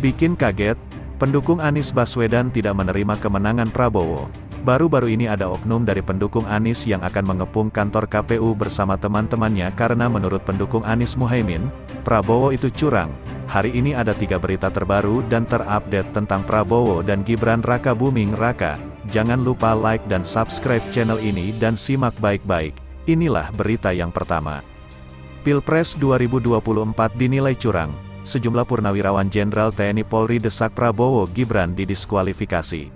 Bikin kaget, pendukung Anies Baswedan tidak menerima kemenangan Prabowo. Baru-baru ini ada oknum dari pendukung Anies yang akan mengepung kantor KPU bersama teman-temannya karena menurut pendukung Anies Muhaimin, Prabowo itu curang. Hari ini ada 3 berita terbaru dan terupdate tentang Prabowo dan Gibran Raka Buming Raka. Jangan lupa like dan subscribe channel ini dan simak baik-baik. Inilah berita yang pertama. Pilpres 2024 dinilai curang. Sejumlah purnawirawan Jenderal TNI Polri desak Prabowo Gibran didiskualifikasi.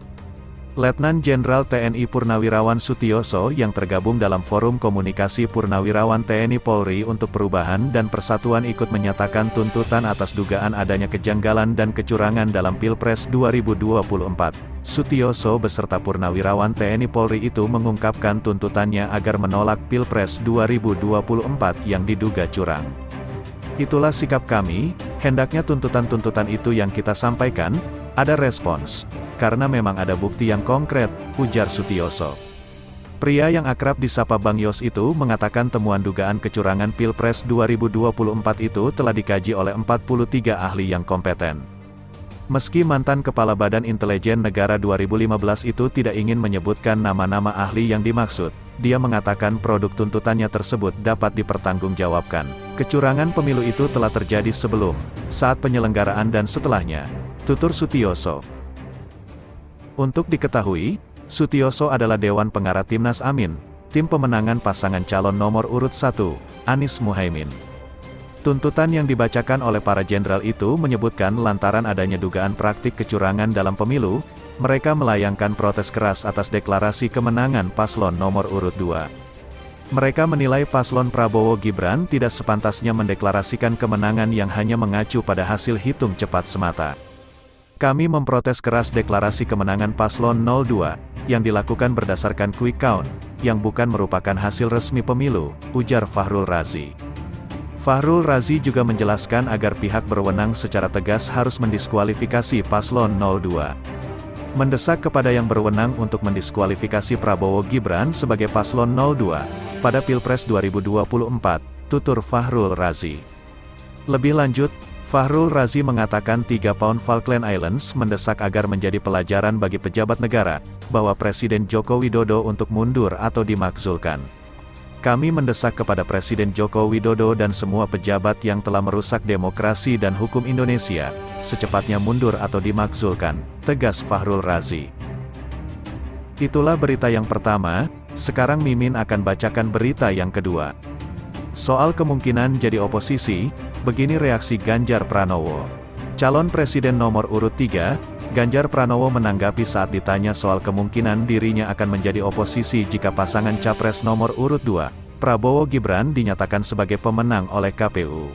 Letnan Jenderal TNI Purnawirawan Sutioso yang tergabung dalam Forum Komunikasi Purnawirawan TNI Polri untuk Perubahan dan Persatuan ikut menyatakan tuntutan atas dugaan adanya kejanggalan dan kecurangan dalam Pilpres 2024. Sutioso beserta purnawirawan TNI Polri itu mengungkapkan tuntutannya agar menolak Pilpres 2024 yang diduga curang. Itulah sikap kami, hendaknya tuntutan-tuntutan itu yang kita sampaikan, ada respons. Karena memang ada bukti yang konkret, ujar Sutioso. Pria yang akrab disapa Bang Yos itu mengatakan temuan dugaan kecurangan Pilpres 2024 itu telah dikaji oleh 43 ahli yang kompeten. Meski mantan Kepala Badan Intelijen Negara 2015 itu tidak ingin menyebutkan nama-nama ahli yang dimaksud, dia mengatakan produk tuntutannya tersebut dapat dipertanggungjawabkan. Kecurangan pemilu itu telah terjadi sebelum, saat penyelenggaraan dan setelahnya, tutur Sutioso. Untuk diketahui, Sutioso adalah Dewan Pengarah Timnas Amin, tim pemenangan pasangan calon nomor urut 1, Anies Muhaimin. Tuntutan yang dibacakan oleh para jenderal itu menyebutkan lantaran adanya dugaan praktik kecurangan dalam pemilu, mereka melayangkan protes keras atas deklarasi kemenangan paslon nomor urut 2. Mereka menilai paslon Prabowo Gibran tidak sepantasnya mendeklarasikan kemenangan yang hanya mengacu pada hasil hitung cepat semata. Kami memprotes keras deklarasi kemenangan paslon 02, yang dilakukan berdasarkan quick count, yang bukan merupakan hasil resmi pemilu, ujar Fahrul Razi. Fahrul Razi juga menjelaskan agar pihak berwenang secara tegas harus mendiskualifikasi paslon 02. Mendesak kepada yang berwenang untuk mendiskualifikasi Prabowo Gibran sebagai paslon 02, pada Pilpres 2024, tutur Fahrul Razi. Lebih lanjut, Fahrul Razi mengatakan 3 Pound Falkland Islands mendesak agar menjadi pelajaran bagi pejabat negara, bahwa Presiden Joko Widodo untuk mundur atau dimakzulkan. Kami mendesak kepada Presiden Joko Widodo dan semua pejabat yang telah merusak demokrasi dan hukum Indonesia, secepatnya mundur atau dimakzulkan, tegas Fahrul Razi. Itulah berita yang pertama, sekarang Mimin akan bacakan berita yang kedua. Soal kemungkinan jadi oposisi, begini reaksi Ganjar Pranowo. Calon Presiden nomor urut 3, Ganjar Pranowo menanggapi saat ditanya soal kemungkinan dirinya akan menjadi oposisi jika pasangan Capres nomor urut 2, Prabowo Gibran dinyatakan sebagai pemenang oleh KPU.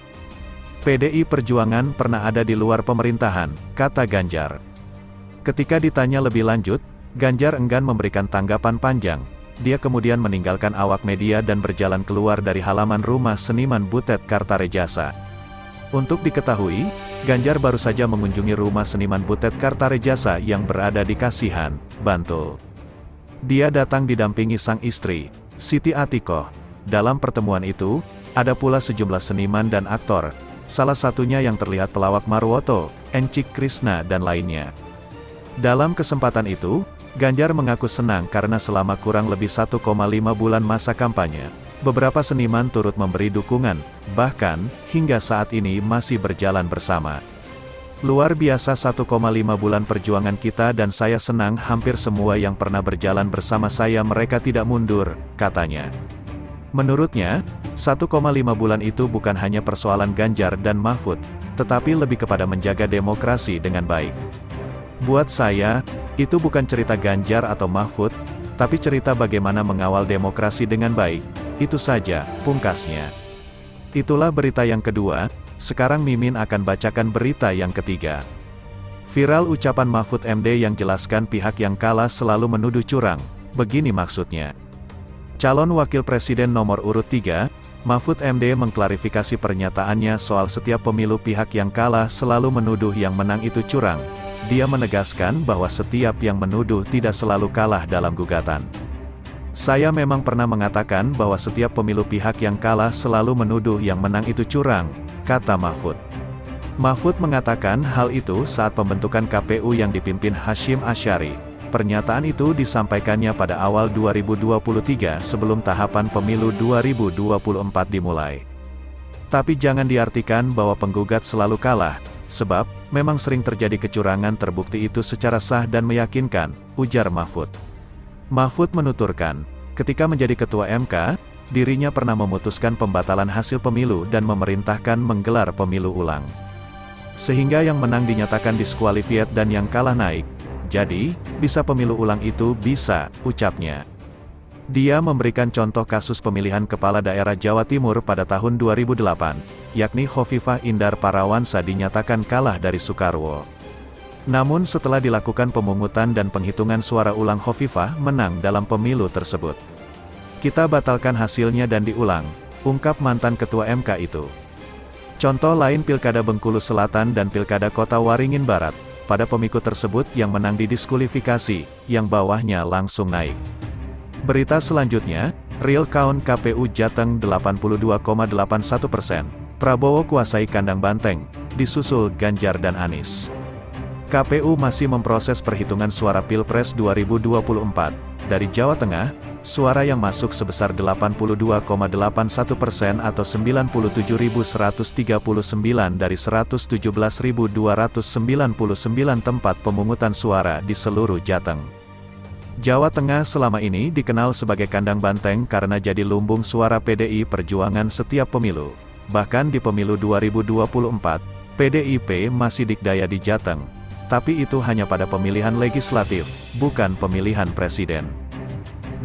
PDI Perjuangan pernah ada di luar pemerintahan, kata Ganjar. Ketika ditanya lebih lanjut, Ganjar enggan memberikan tanggapan panjang. Dia kemudian meninggalkan awak media dan berjalan keluar dari halaman rumah seniman Butet Kartarejasa. Untuk diketahui, Ganjar baru saja mengunjungi rumah seniman Butet Kartarejasa yang berada di Kasihan, Bantul. Dia datang didampingi sang istri, Siti Atikoh. Dalam pertemuan itu, ada pula sejumlah seniman dan aktor, salah satunya yang terlihat pelawak Marwoto, Encik Krisna dan lainnya. Dalam kesempatan itu, Ganjar mengaku senang karena selama kurang lebih 1,5 bulan masa kampanye, beberapa seniman turut memberi dukungan, bahkan, hingga saat ini masih berjalan bersama. Luar biasa 1,5 bulan perjuangan kita dan saya senang hampir semua yang pernah berjalan bersama saya mereka tidak mundur, katanya. Menurutnya, 1,5 bulan itu bukan hanya persoalan Ganjar dan Mahfud, tetapi lebih kepada menjaga demokrasi dengan baik. Buat saya, itu bukan cerita Ganjar atau Mahfud, tapi cerita bagaimana mengawal demokrasi dengan baik, itu saja, pungkasnya. Itulah berita yang kedua, sekarang Mimin akan bacakan berita yang ketiga. Viral ucapan Mahfud MD yang jelaskan pihak yang kalah selalu menuduh curang, begini maksudnya. Calon Wakil Presiden nomor urut 3, Mahfud MD mengklarifikasi pernyataannya soal setiap pemilu pihak yang kalah selalu menuduh yang menang itu curang. Dia menegaskan bahwa setiap yang menuduh tidak selalu kalah dalam gugatan. Saya memang pernah mengatakan bahwa setiap pemilu pihak yang kalah selalu menuduh yang menang itu curang, kata Mahfud. Mahfud mengatakan hal itu saat pembentukan KPU yang dipimpin Hasyim Asyari. Pernyataan itu disampaikannya pada awal 2023 sebelum tahapan pemilu 2024 dimulai. Tapi jangan diartikan bahwa penggugat selalu kalah, sebab, memang sering terjadi kecurangan terbukti itu secara sah dan meyakinkan, ujar Mahfud. Mahfud menuturkan, ketika menjadi ketua MK, dirinya pernah memutuskan pembatalan hasil pemilu dan memerintahkan menggelar pemilu ulang. Sehingga yang menang dinyatakan disqualified dan yang kalah naik. Jadi, bisa pemilu ulang itu bisa, ucapnya. Dia memberikan contoh kasus pemilihan kepala daerah Jawa Timur pada tahun 2008, yakni Khofifah Indar Parawansa dinyatakan kalah dari Soekarwo. Namun setelah dilakukan pemungutan dan penghitungan suara ulang, Khofifah menang dalam pemilu tersebut. Kita batalkan hasilnya dan diulang, ungkap mantan ketua MK itu. Contoh lain Pilkada Bengkulu Selatan dan Pilkada Kota Waringin Barat, pada pemikut tersebut yang menang didiskualifikasi, yang bawahnya langsung naik. Berita selanjutnya, real count KPU Jateng 82,81%, Prabowo kuasai kandang banteng, disusul Ganjar dan Anies. KPU masih memproses perhitungan suara Pilpres 2024. Dari Jawa Tengah, suara yang masuk sebesar 82,81% atau 97.139 dari 117.299 tempat pemungutan suara di seluruh Jateng. Jawa Tengah selama ini dikenal sebagai kandang banteng karena jadi lumbung suara PDI Perjuangan setiap pemilu. Bahkan di pemilu 2024, PDIP masih dikdaya di Jateng. Tapi itu hanya pada pemilihan legislatif, bukan pemilihan presiden.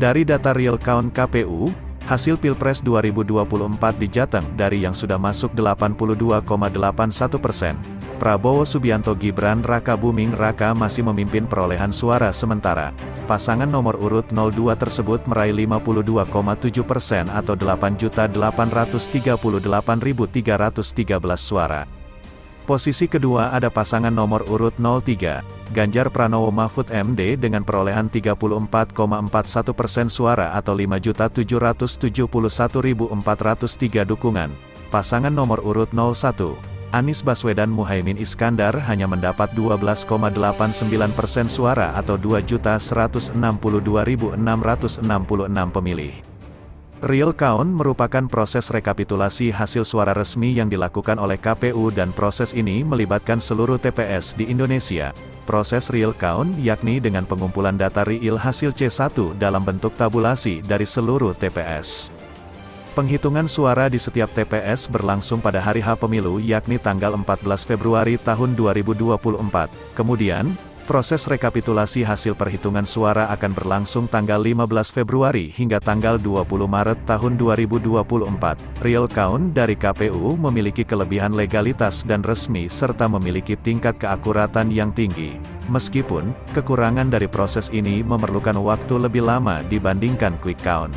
Dari data real count KPU, hasil Pilpres 2024 di Jateng dari yang sudah masuk 82,81%, Prabowo Subianto Gibran Raka Buming Raka masih memimpin perolehan suara sementara. Pasangan nomor urut 02 tersebut meraih 52,7% atau 8.838.313 suara. Posisi kedua ada pasangan nomor urut 03, Ganjar Pranowo Mahfud MD dengan perolehan 34,41% suara atau 5.771.403 dukungan. Pasangan nomor urut 01, Anies Baswedan Muhaimin Iskandar hanya mendapat 12,89% suara atau 2.162.666 pemilih. Real count merupakan proses rekapitulasi hasil suara resmi yang dilakukan oleh KPU dan proses ini melibatkan seluruh TPS di Indonesia. Proses real count yakni dengan pengumpulan data real hasil C1 dalam bentuk tabulasi dari seluruh TPS. Penghitungan suara di setiap TPS berlangsung pada hari H pemilu yakni tanggal 14 Februari tahun 2024. Kemudian, proses rekapitulasi hasil perhitungan suara akan berlangsung tanggal 15 Februari hingga tanggal 20 Maret tahun 2024. Real count dari KPU memiliki kelebihan legalitas dan resmi serta memiliki tingkat keakuratan yang tinggi. Meskipun, kekurangan dari proses ini memerlukan waktu lebih lama dibandingkan quick count.